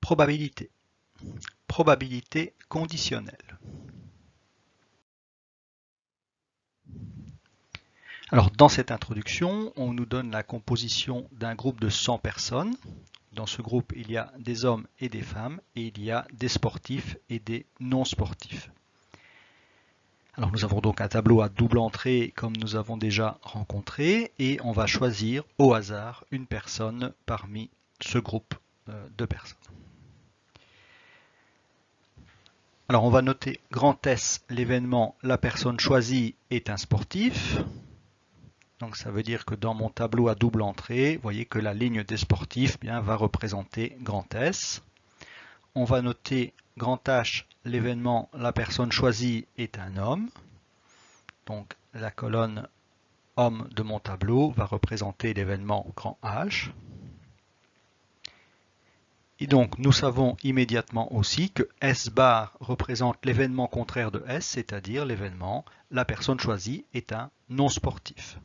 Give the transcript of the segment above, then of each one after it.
Probabilité. Probabilité conditionnelle. Alors, dans cette introduction, on nous donne la composition d'un groupe de 100 personnes. Dans ce groupe, il y a des hommes et des femmes, et il y a des sportifs et des non-sportifs. Alors, nous avons donc un tableau à double entrée, comme nous avons déjà rencontré, et on va choisir au hasard une personne parmi ce groupe de personnes. Alors, on va noter grand S, l'événement, la personne choisie est un sportif. Donc ça veut dire que dans mon tableau à double entrée, vous voyez que la ligne des sportifs va représenter grand S. On va noter grand H, l'événement, la personne choisie est un homme. Donc la colonne homme de mon tableau va représenter l'événement grand H. Et donc nous savons immédiatement aussi que S bar représente l'événement contraire de S, c'est-à-dire l'événement, la personne choisie est un non sportif.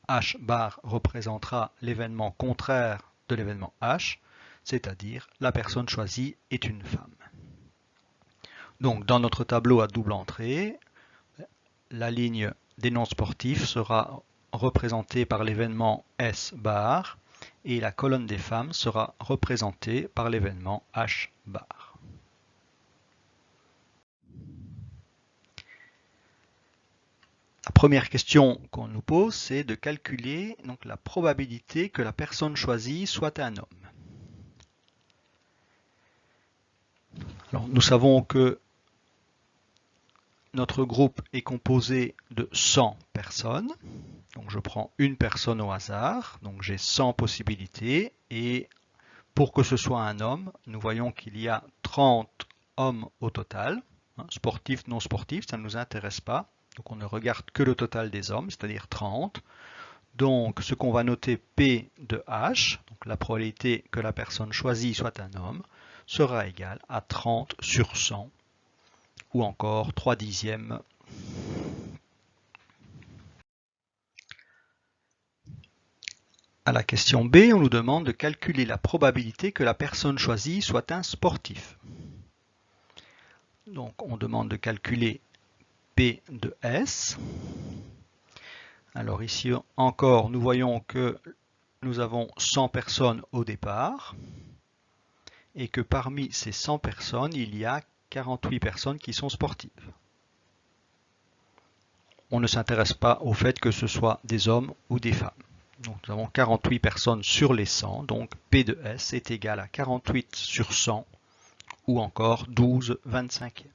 H bar représentera l'événement contraire de l'événement H, c'est-à-dire la personne choisie est une femme. Donc dans notre tableau à double entrée, la ligne des non-sportifs sera représentée par l'événement S bar et la colonne des femmes sera représentée par l'événement H bar. La première question qu'on nous pose, c'est de calculer donc, la probabilité que la personne choisie soit un homme. Alors, nous savons que notre groupe est composé de 100 personnes. Donc je prends une personne au hasard, donc j'ai 100 possibilités. Et pour que ce soit un homme, nous voyons qu'il y a 30 hommes au total. Sportifs, non sportifs, ça ne nous intéresse pas. Donc on ne regarde que le total des hommes, c'est-à-dire 30. Donc ce qu'on va noter P de H, donc la probabilité que la personne choisie soit un homme, sera égale à 30 sur 100, ou encore 3 dixièmes. À la question B, on nous demande de calculer la probabilité que la personne choisie soit un sportif. Donc on demande de calculer P de S. Alors ici encore, nous voyons que nous avons 100 personnes au départ et que parmi ces 100 personnes, il y a 48 personnes qui sont sportives. On ne s'intéresse pas au fait que ce soit des hommes ou des femmes. Donc nous avons 48 personnes sur les 100, donc P de S est égal à 48 sur 100 ou encore 12 25e.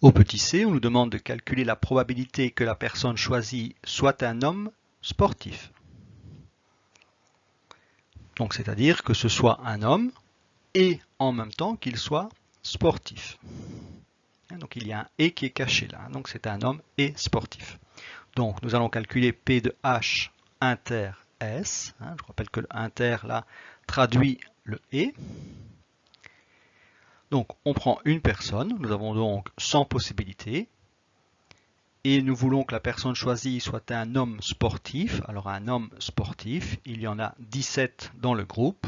Au petit c, on nous demande de calculer la probabilité que la personne choisie soit un homme sportif. Donc c'est-à-dire que ce soit un homme et en même temps qu'il soit sportif. Donc il y a un « et » qui est caché là, donc c'est un homme et sportif. Donc nous allons calculer P de H inter S. Je rappelle que le inter là traduit le « et ». Donc on prend une personne, nous avons donc 100 possibilités. Et nous voulons que la personne choisie soit un homme sportif. Alors un homme sportif, il y en a 17 dans le groupe.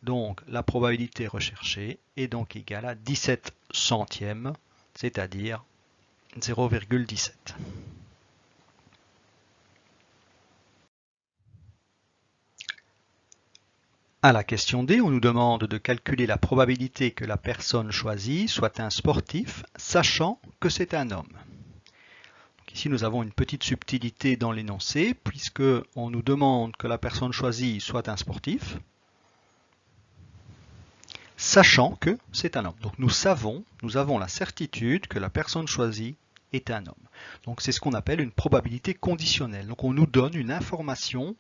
Donc la probabilité recherchée est donc égale à 17 centièmes, c'est-à-dire 0,17. À la question D, on nous demande de calculer la probabilité que la personne choisie soit un sportif, sachant que c'est un homme. Ici, nous avons une petite subtilité dans l'énoncé, puisque on nous demande que la personne choisie soit un sportif, sachant que c'est un homme. Donc nous avons la certitude que la personne choisie est un homme. Donc c'est ce qu'on appelle une probabilité conditionnelle. Donc on nous donne une information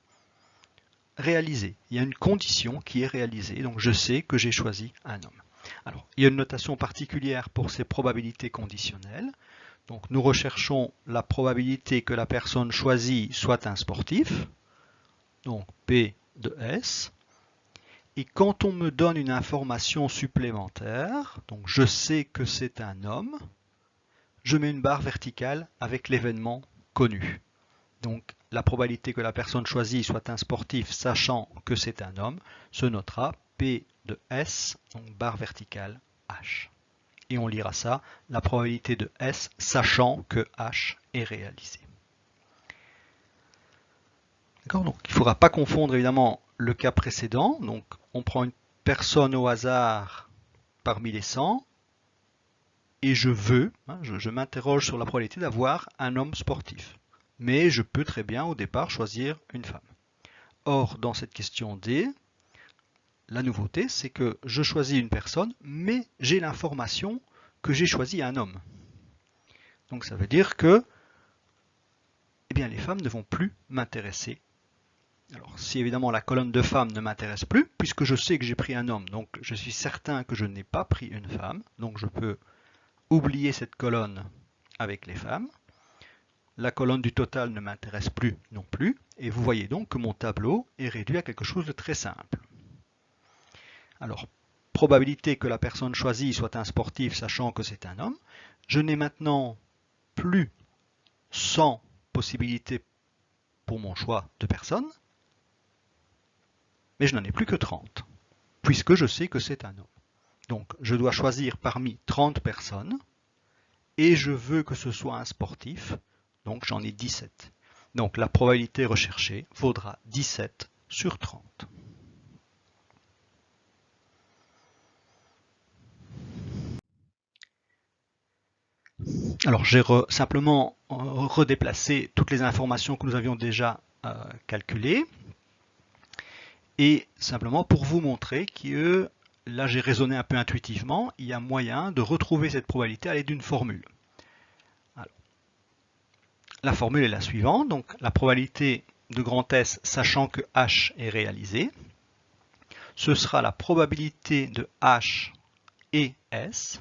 réalisée. Il y a une condition qui est réalisée, donc je sais que j'ai choisi un homme. Alors, il y a une notation particulière pour ces probabilités conditionnelles. Donc nous recherchons la probabilité que la personne choisie soit un sportif, donc P de S. Et quand on me donne une information supplémentaire, donc je sais que c'est un homme, je mets une barre verticale avec l'événement connu. Donc la probabilité que la personne choisie soit un sportif sachant que c'est un homme se notera P de S, donc barre verticale H. Et on lira ça, la probabilité de S sachant que H est réalisé. D'accord, donc il ne faudra pas confondre évidemment le cas précédent. Donc on prend une personne au hasard parmi les 100 et je m'interroge sur la probabilité d'avoir un homme sportif. Mais je peux très bien au départ choisir une femme. Or, dans cette question D, la nouveauté, c'est que je choisis une personne, mais j'ai l'information que j'ai choisi un homme. Donc ça veut dire que les femmes ne vont plus m'intéresser. Alors, si évidemment la colonne de femmes ne m'intéresse plus, puisque je sais que j'ai pris un homme, donc je suis certain que je n'ai pas pris une femme, donc je peux oublier cette colonne avec les femmes. La colonne du total ne m'intéresse plus non plus, et vous voyez donc que mon tableau est réduit à quelque chose de très simple. Alors, probabilité que la personne choisie soit un sportif sachant que c'est un homme. Je n'ai maintenant plus 100 possibilités pour mon choix de personne, mais je n'en ai plus que 30, puisque je sais que c'est un homme. Donc, je dois choisir parmi 30 personnes, et je veux que ce soit un sportif, donc j'en ai 17. Donc la probabilité recherchée vaudra 17 sur 30. Alors j'ai simplement redéplacé toutes les informations que nous avions déjà calculées. Et simplement pour vous montrer que là j'ai raisonné un peu intuitivement, il y a moyen de retrouver cette probabilité à l'aide d'une formule. Alors, la formule est la suivante, donc la probabilité de grand S sachant que H est réalisé, ce sera la probabilité de H et S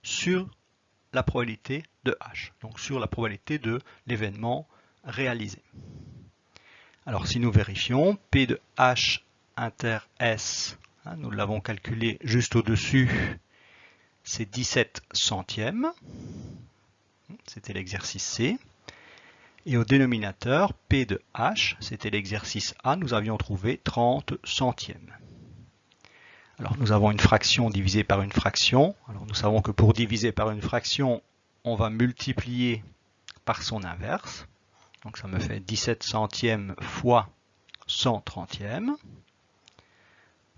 sur la probabilité de H, donc sur la probabilité de l'événement réalisé. Alors si nous vérifions, P de H inter S, nous l'avons calculé juste au-dessus, c'est 17 centièmes, c'était l'exercice C. Et au dénominateur, P de H, c'était l'exercice A, nous avions trouvé 30 centièmes. Alors nous avons une fraction divisée par une fraction. Alors nous savons que pour diviser par une fraction, on va multiplier par son inverse. Donc ça me fait 17 centièmes fois 100 trentièmes.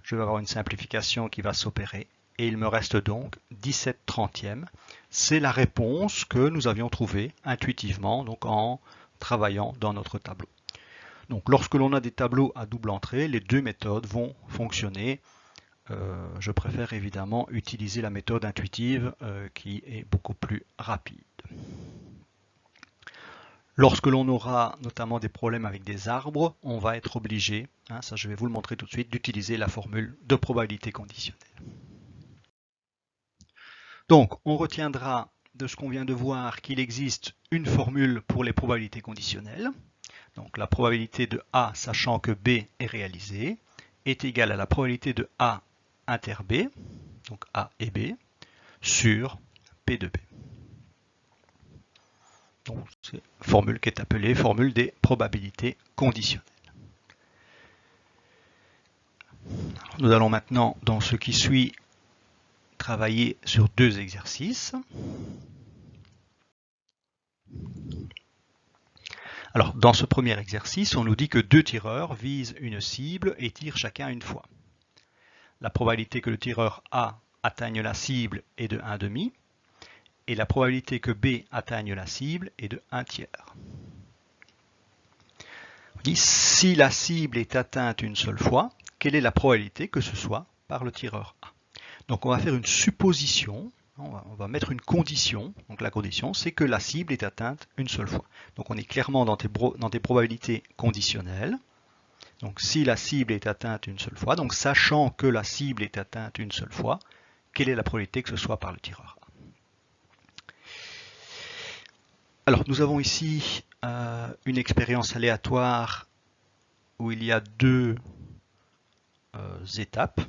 Je vais avoir une simplification qui va s'opérer. Et il me reste donc 17 trentièmes. C'est la réponse que nous avions trouvée intuitivement donc en travaillant dans notre tableau. Donc lorsque l'on a des tableaux à double entrée, les deux méthodes vont fonctionner. Je préfère évidemment utiliser la méthode intuitive qui est beaucoup plus rapide. Lorsque l'on aura notamment des problèmes avec des arbres, on va être obligé, ça je vais vous le montrer tout de suite, d'utiliser la formule de probabilité conditionnelle. Donc on retiendra de ce qu'on vient de voir qu'il existe une formule pour les probabilités conditionnelles. Donc la probabilité de A, sachant que B est réalisé, est égale à la probabilité de A inter B, donc A et B, sur P de B. Donc c'est une formule qui est appelée formule des probabilités conditionnelles. Nous allons maintenant, dans ce qui suit, travailler sur deux exercices. Alors, dans ce premier exercice, on nous dit que deux tireurs visent une cible et tirent chacun une fois. La probabilité que le tireur A atteigne la cible est de 1,5 et la probabilité que B atteigne la cible est de 1 tiers. On dit si la cible est atteinte une seule fois, quelle est la probabilité que ce soit par le tireur A? Donc on va faire une supposition, on va mettre une condition. Donc la condition, c'est que la cible est atteinte une seule fois. Donc on est clairement dans des probabilités conditionnelles. Donc si la cible est atteinte une seule fois, donc sachant que la cible est atteinte une seule fois, quelle est la probabilité que ce soit par le tireur A? Alors nous avons ici une expérience aléatoire où il y a deux étapes.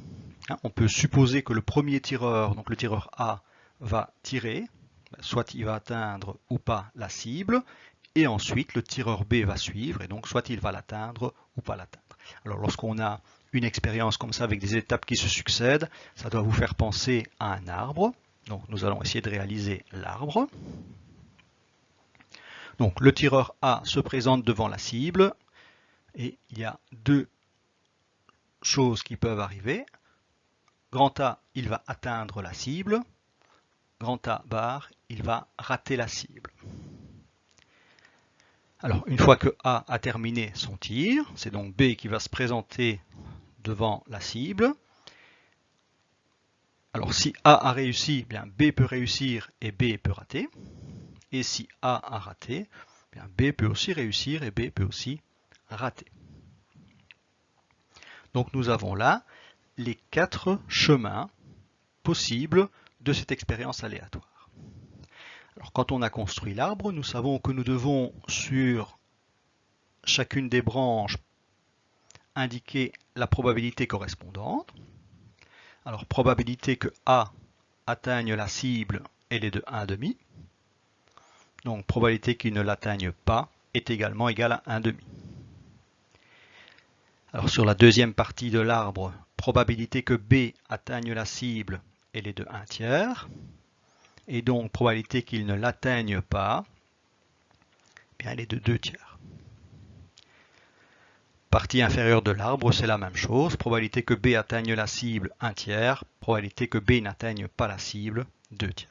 On peut supposer que le premier tireur, donc le tireur A, va tirer, soit il va atteindre ou pas la cible, et ensuite le tireur B va suivre, et donc soit il va l'atteindre ou pas l'atteindre. Alors lorsqu'on a une expérience comme ça avec des étapes qui se succèdent, ça doit vous faire penser à un arbre. Donc nous allons essayer de réaliser l'arbre. Donc le tireur A se présente devant la cible, et il y a deux choses qui peuvent arriver. Grand A, il va atteindre la cible. Grand A bar, il va rater la cible. Alors, une fois que A a terminé son tir, c'est donc B qui va se présenter devant la cible. Alors, si A a réussi, bien B peut réussir et B peut rater. Et si A a raté, bien B peut aussi réussir et B peut aussi rater. Donc, nous avons là les 4 chemins possibles de cette expérience aléatoire. Alors, quand on a construit l'arbre, nous savons que nous devons, sur chacune des branches, indiquer la probabilité correspondante. Alors, probabilité que A atteigne la cible, elle est de 1,5. Donc, probabilité qu'il ne l'atteigne pas est également égale à 1,5. Alors, sur la deuxième partie de l'arbre, probabilité que B atteigne la cible, elle est de 1/3. Et donc, probabilité qu'il ne l'atteigne pas, bien, elle est de 2/3. Partie inférieure de l'arbre, c'est la même chose. Probabilité que B atteigne la cible, 1/3. Probabilité que B n'atteigne pas la cible, 2/3.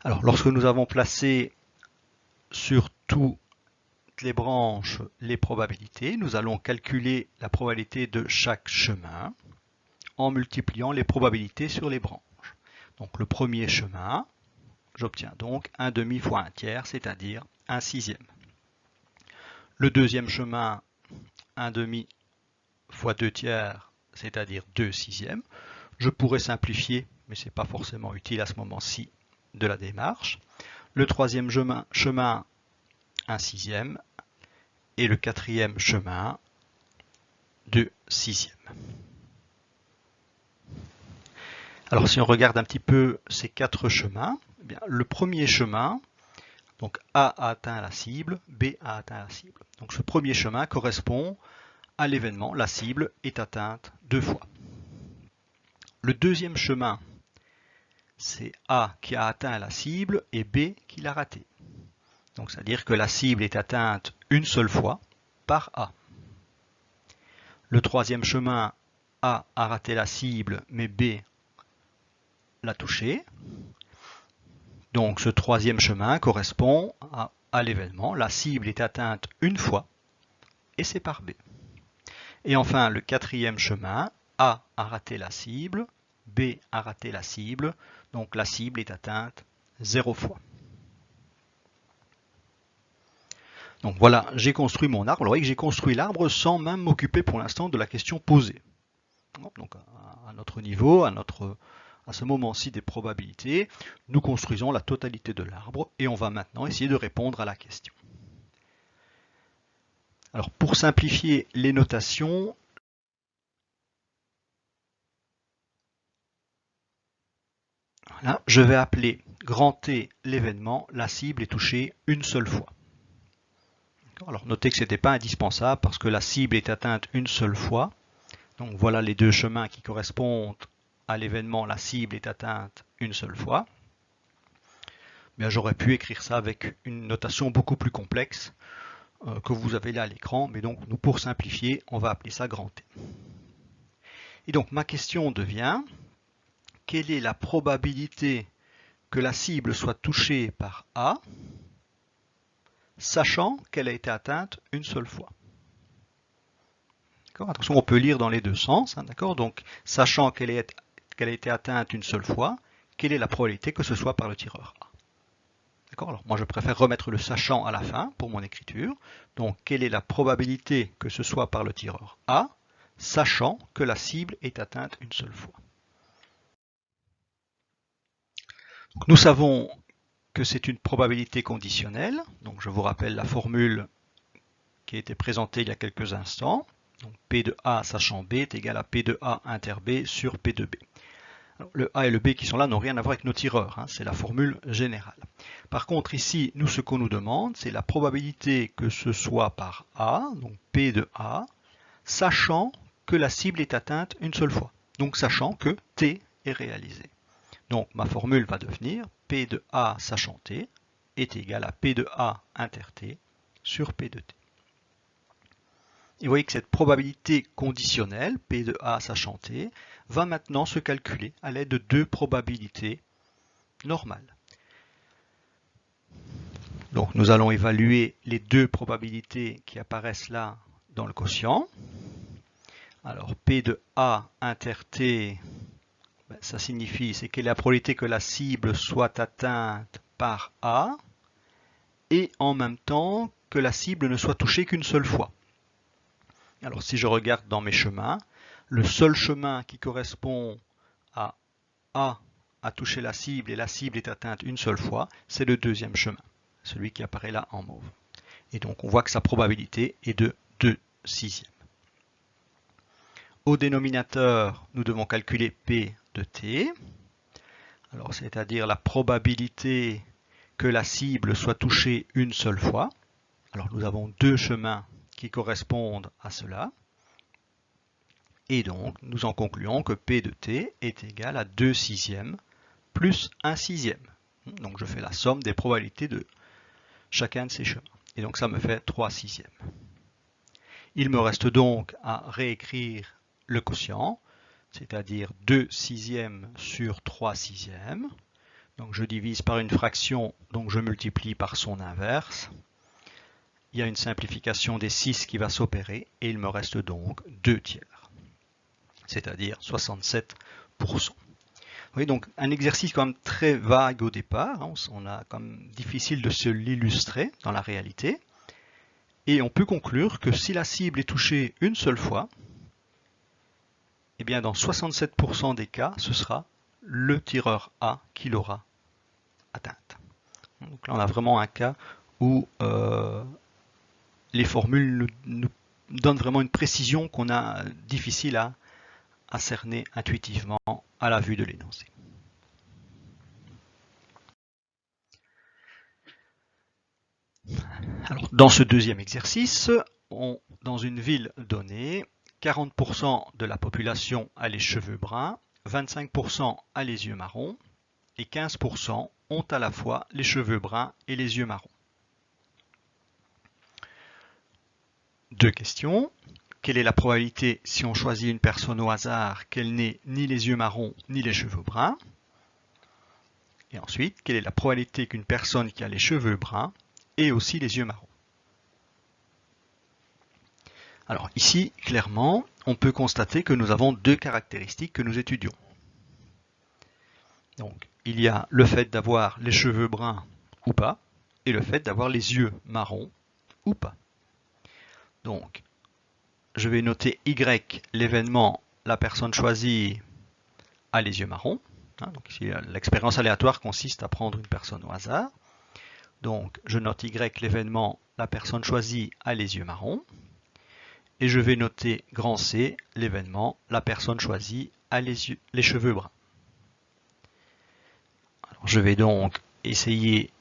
Alors, lorsque nous avons placé sur toutes les branches les probabilités, nous allons calculer la probabilité de chaque chemin en multipliant les probabilités sur les branches. Donc, le premier chemin, j'obtiens donc 1/2 fois 1/3, c'est-à-dire 1/6. Le deuxième chemin, 1/2 fois 2/3, c'est-à-dire 2/6. Je pourrais simplifier, mais ce n'est pas forcément utile à ce moment-ci de la démarche. Le troisième chemin, 1/6. Et le quatrième chemin, 2/6. Alors si on regarde un petit peu ces 4 chemins, eh bien, le premier chemin, donc A a atteint la cible, B a atteint la cible. Donc ce premier chemin correspond à l'événement, la cible est atteinte 2 fois. Le deuxième chemin, c'est A qui a atteint la cible et B qui l'a raté. Donc c'est-à-dire que la cible est atteinte une seule fois par A. Le troisième chemin, A a raté la cible mais B l'a touché. Donc ce troisième chemin correspond à l'événement, la cible est atteinte une fois et c'est par B. Et enfin le quatrième chemin, A a raté la cible, B a raté la cible, donc la cible est atteinte 0 fois. Donc voilà, j'ai construit mon arbre. Alors, vous voyez que j'ai construit l'arbre sans même m'occuper pour l'instant de la question posée. Donc à notre niveau, à ce moment-ci des probabilités, nous construisons la totalité de l'arbre et on va maintenant essayer de répondre à la question. Alors pour simplifier les notations, voilà, je vais appeler grand T l'événement, la cible est touchée une seule fois. Alors notez que ce n'était pas indispensable parce que la cible est atteinte une seule fois. Donc voilà les deux chemins qui correspondent à l'événement, la cible est atteinte une seule fois. Bien, j'aurais pu écrire ça avec une notation beaucoup plus complexe que vous avez là à l'écran, mais donc nous, pour simplifier, on va appeler ça grand T. Et donc ma question devient, quelle est la probabilité que la cible soit touchée par A, sachant qu'elle a été atteinte une seule fois? Attention, on peut lire dans les deux sens, hein, d'accord? Donc, sachant qu'elle a été atteinte une seule fois, quelle est la probabilité que ce soit par le tireur A? D'accord? Alors, moi, je préfère remettre le sachant à la fin pour mon écriture. Donc, quelle est la probabilité que ce soit par le tireur A, sachant que la cible est atteinte une seule fois? Donc, nous savons que c'est une probabilité conditionnelle. Donc, je vous rappelle la formule qui a été présentée il y a quelques instants. Donc P de A sachant B est égal à P de A inter B sur P de B. Alors, le A et le B qui sont là n'ont rien à voir avec nos tireurs, hein, c'est la formule générale. Par contre, ici, nous, ce qu'on nous demande, c'est la probabilité que ce soit par A, donc P de A, sachant que la cible est atteinte une seule fois. Donc, sachant que T est réalisé. Donc, ma formule va devenir P de A sachant T est égal à P de A inter T sur P de T. Et vous voyez que cette probabilité conditionnelle, P de A sachant T, va maintenant se calculer à l'aide de deux probabilités normales. Donc nous allons évaluer les deux probabilités qui apparaissent là dans le quotient. Alors P de A inter T, ça signifie c'est quelle est la probabilité que la cible soit atteinte par A et en même temps que la cible ne soit touchée qu'une seule fois. Alors si je regarde dans mes chemins, le seul chemin qui correspond à A a touché la cible et la cible est atteinte une seule fois, c'est le deuxième chemin, celui qui apparaît là en mauve. Et donc on voit que sa probabilité est de 2/6. Au dénominateur, nous devons calculer P de T, alors c'est-à-dire la probabilité que la cible soit touchée une seule fois. Alors nous avons deux chemins qui correspondent à cela. Et donc, nous en concluons que P de T est égal à 2/6 plus 1/6. Donc je fais la somme des probabilités de chacun de ces chemins. Et donc ça me fait 3/6. Il me reste donc à réécrire le quotient, c'est-à-dire 2/6 sur 3/6. Donc je divise par une fraction, donc je multiplie par son inverse. Il y a une simplification des 6 qui va s'opérer et il me reste donc 2/3. C'est-à-dire 67%. Oui, donc un exercice quand même très vague au départ, hein, on a quand même difficile de se l'illustrer dans la réalité, et on peut conclure que si la cible est touchée une seule fois, eh bien dans 67% des cas, ce sera le tireur A qui l'aura atteinte. Donc là on a vraiment un cas où les formules nous donnent vraiment une précision qu'on a difficile à cerner intuitivement à la vue de l'énoncé. Alors, dans ce deuxième exercice, dans une ville donnée, 40% de la population a les cheveux bruns, 25% a les yeux marrons et 15% ont à la fois les cheveux bruns et les yeux marrons. Deux questions. Quelle est la probabilité, si on choisit une personne au hasard, qu'elle n'ait ni les yeux marrons ni les cheveux bruns? Et ensuite, quelle est la probabilité qu'une personne qui a les cheveux bruns ait aussi les yeux marrons? Alors ici, clairement, on peut constater que nous avons deux caractéristiques que nous étudions. Donc, il y a le fait d'avoir les cheveux bruns ou pas, et le fait d'avoir les yeux marrons ou pas. Donc, je vais noter Y, l'événement, la personne choisie a les yeux marrons. Donc ici, l'expérience aléatoire consiste à prendre une personne au hasard. Donc, je note Y, l'événement, la personne choisie a les yeux marrons. Et je vais noter grand C, l'événement, la personne choisie a les cheveux bruns. Alors, je vais donc essayer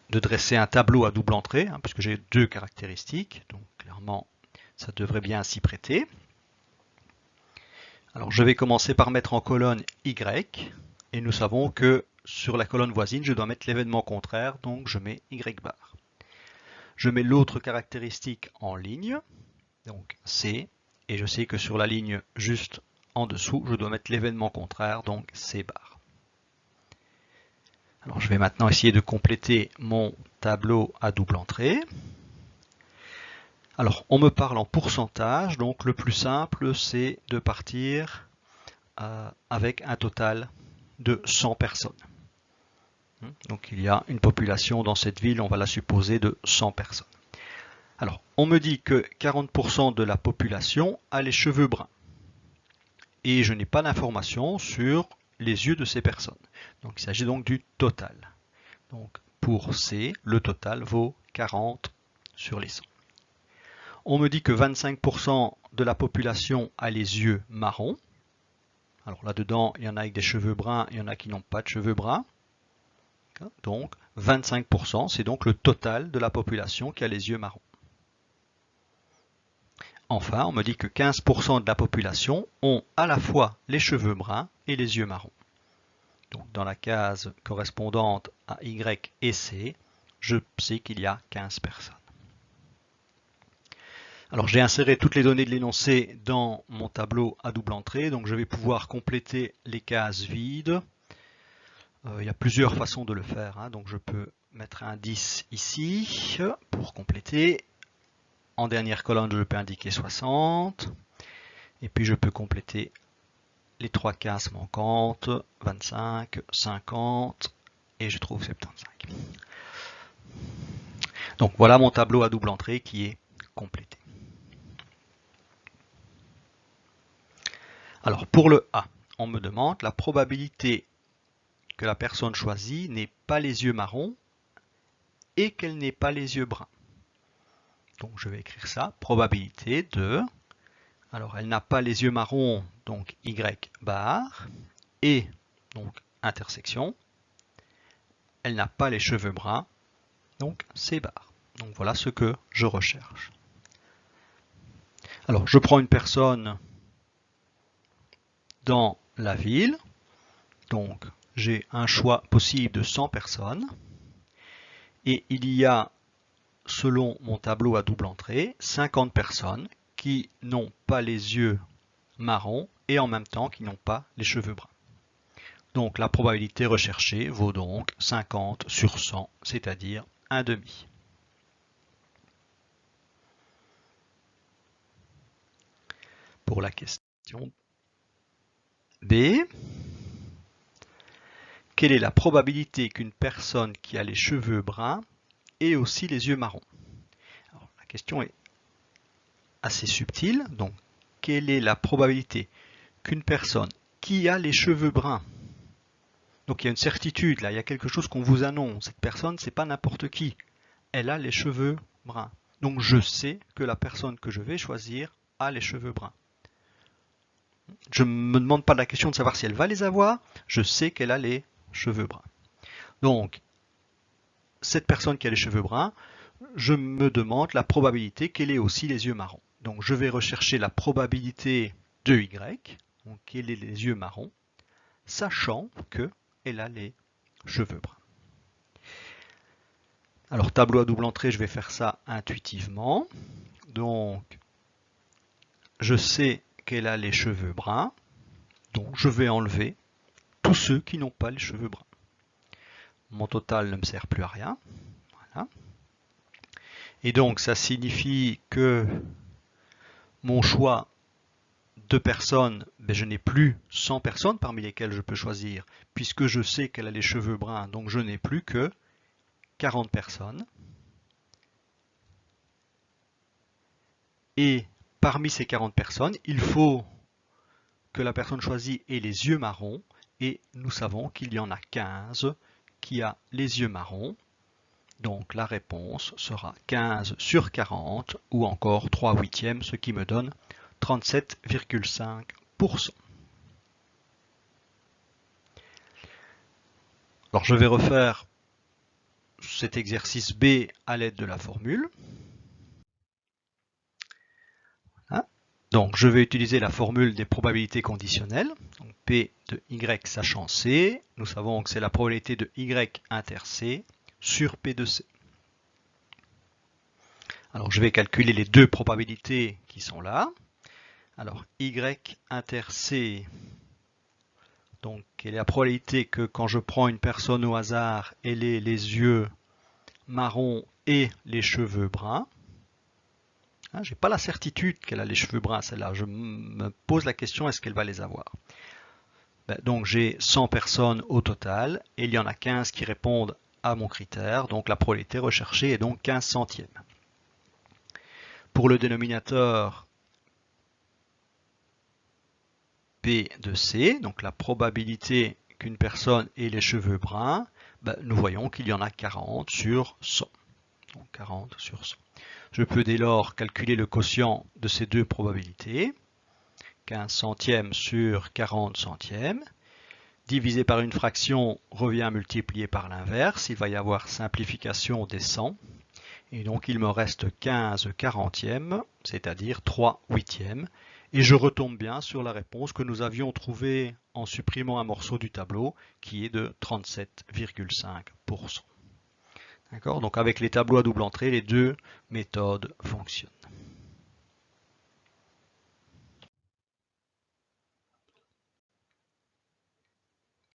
de dresser un tableau à double entrée, puisque j'ai deux caractéristiques. Donc, clairement, ça devrait bien s'y prêter. Alors, je vais commencer par mettre en colonne Y. Et nous savons que sur la colonne voisine, je dois mettre l'événement contraire, donc je mets Y bar. Je mets l'autre caractéristique en ligne, donc C, et je sais que sur la ligne juste en dessous, je dois mettre l'événement contraire, donc C bar. Alors je vais maintenant essayer de compléter mon tableau à double entrée. Alors on me parle en pourcentage, donc le plus simple c'est de partir avec un total de 100 personnes. Donc il y a une population dans cette ville, on va la supposer de 100 personnes. Alors, on me dit que 40% de la population a les cheveux bruns. Et je n'ai pas d'information sur les yeux de ces personnes. Donc il s'agit donc du total. Donc pour C, le total vaut 40 sur les 100. On me dit que 25% de la population a les yeux marrons. Alors là-dedans, il y en a avec des cheveux bruns, il y en a qui n'ont pas de cheveux bruns. Donc 25%, c'est donc le total de la population qui a les yeux marrons. Enfin, on me dit que 15% de la population ont à la fois les cheveux bruns et les yeux marrons. Donc dans la case correspondante à Y et C, je sais qu'il y a 15 personnes. Alors j'ai inséré toutes les données de l'énoncé dans mon tableau à double entrée, donc je vais pouvoir compléter les cases vides. Il y a plusieurs façons de le faire, hein. Donc je peux mettre un 10 ici pour compléter. En dernière colonne, je peux indiquer 60. Et puis je peux compléter les 3 cases manquantes, 25, 50, et je trouve 75. Donc voilà mon tableau à double entrée qui est complété. Alors pour le A, on me demande la probabilité que la personne choisie n'ait pas les yeux marrons et qu'elle n'ait pas les yeux bruns. Donc je vais écrire ça, probabilité de, alors elle n'a pas les yeux marrons, donc Y bar, et donc intersection, elle n'a pas les cheveux bruns, donc C bar. Donc voilà ce que je recherche. Alors je prends une personne dans la ville, donc j'ai un choix possible de 100 personnes, et il y a, selon mon tableau à double entrée, 50 personnes qui n'ont pas les yeux marrons et en même temps qui n'ont pas les cheveux bruns. Donc la probabilité recherchée vaut donc 50 sur 100, c'est-à-dire 1/2. Pour la question B, quelle est la probabilité qu'une personne qui a les cheveux bruns ait aussi les yeux marrons? Alors, la question est assez subtile, donc quelle est la probabilité qu'une personne qui a les cheveux bruns, donc il y a une certitude là, il y a quelque chose qu'on vous annonce, cette personne c'est pas n'importe qui, elle a les cheveux bruns, donc je sais que la personne que je vais choisir a les cheveux bruns. Je ne me demande pas la question de savoir si elle va les avoir, je sais qu'elle a les cheveux bruns. Donc, cette personne qui a les cheveux bruns, je me demande la probabilité qu'elle ait aussi les yeux marrons. Donc, je vais rechercher la probabilité de Y, donc qu'elle ait les yeux marrons, sachant qu'elle a les cheveux bruns. Alors, tableau à double entrée, je vais faire ça intuitivement. Donc, je sais qu'elle a les cheveux bruns, donc je vais enlever tous ceux qui n'ont pas les cheveux bruns. Mon total ne me sert plus à rien. Voilà. Et donc ça signifie que mon choix de personnes, je n'ai plus 100 personnes parmi lesquelles je peux choisir, puisque je sais qu'elle a les cheveux bruns, donc je n'ai plus que 40 personnes. Et parmi ces 40 personnes, il faut que la personne choisie ait les yeux marrons, et nous savons qu'il y en a 15 qui a les yeux marrons. Donc la réponse sera 15 sur 40 ou encore 3/8, ce qui me donne 37,5%. Alors je vais refaire cet exercice B à l'aide de la formule. Donc je vais utiliser la formule des probabilités conditionnelles. Donc, P de Y sachant C, nous savons que c'est la probabilité de Y inter C sur P de C. Alors je vais calculer les deux probabilités qui sont là. Alors Y inter C, donc quelle est la probabilité que quand je prends une personne au hasard, elle ait les yeux marrons et les cheveux bruns. Hein, je n'ai pas la certitude qu'elle a les cheveux bruns, celle-là. Je me pose la question, est-ce qu'elle va les avoir? Donc j'ai 100 personnes au total, et il y en a 15 qui répondent à mon critère, donc la probabilité recherchée est donc 15 centièmes. Pour le dénominateur P de C, donc la probabilité qu'une personne ait les cheveux bruns, nous voyons qu'il y en a 40 sur 100. Donc 40 sur 100. Je peux dès lors calculer le quotient de ces deux probabilités. 15 centièmes sur 40 centièmes. Divisé par une fraction revient à multiplier par l'inverse. Il va y avoir simplification des 100. Et donc il me reste 15 quarantièmes, c'est-à-dire 3 huitièmes. Et je retombe bien sur la réponse que nous avions trouvée en supprimant un morceau du tableau, qui est de 37,5%. D'accord ? Donc avec les tableaux à double entrée, les deux méthodes fonctionnent.